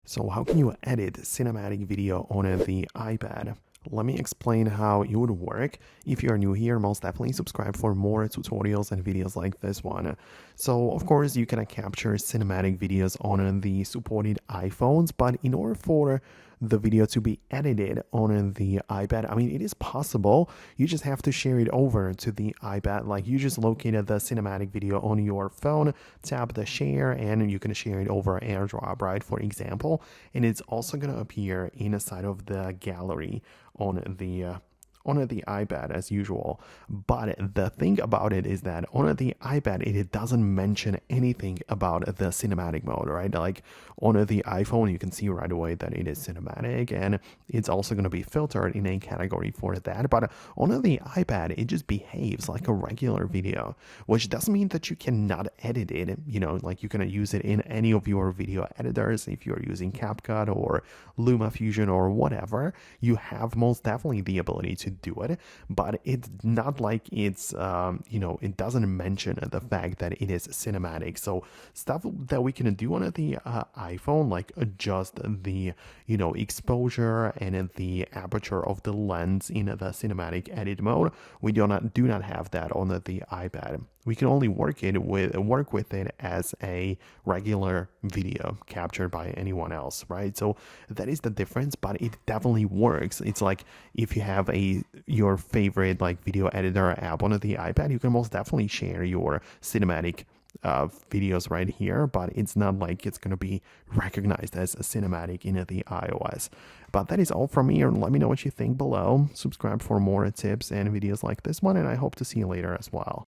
So how can you edit cinematic video on the iPad? Let me explain how it would work. If you are new here, most definitely subscribe for more tutorials and videos like this one. So of course you can capture cinematic videos on the supported iPhones, but in order for the video to be edited on the iPad, I mean, it is possible. You just have to share it over to the iPad. Like, you just located the cinematic video on your phone, tap the share, and you can share it over AirDrop, right? For example, and it's also going to appear inside of the gallery on the iPad as usual. But the thing about it is that on the iPad, it doesn't mention anything about the cinematic mode, right? Like on the iPhone, you can see right away that it is cinematic, and it's also going to be filtered in a category for that. But on the iPad, it just behaves like a regular video, which doesn't mean that you cannot edit it. You know, like you can use it in any of your video editors. If you're using CapCut or LumaFusion or whatever, you have most definitely the ability to do it, but it's not like it's it doesn't mention the fact that it is cinematic. So stuff that we can do on the iPhone, like adjust the exposure and the aperture of the lens in the cinematic edit mode, we do not have that on the iPad. We can only work with it as a regular video captured by anyone else, right? So that is the difference, but it definitely works. It's like if you have your favorite like video editor app on the iPad, you can most definitely share your cinematic videos right here, but it's not like it's going to be recognized as a cinematic in the iOS. But that is all from me. Let me know what you think below. Subscribe for more tips and videos like this one, and I hope to see you later as well.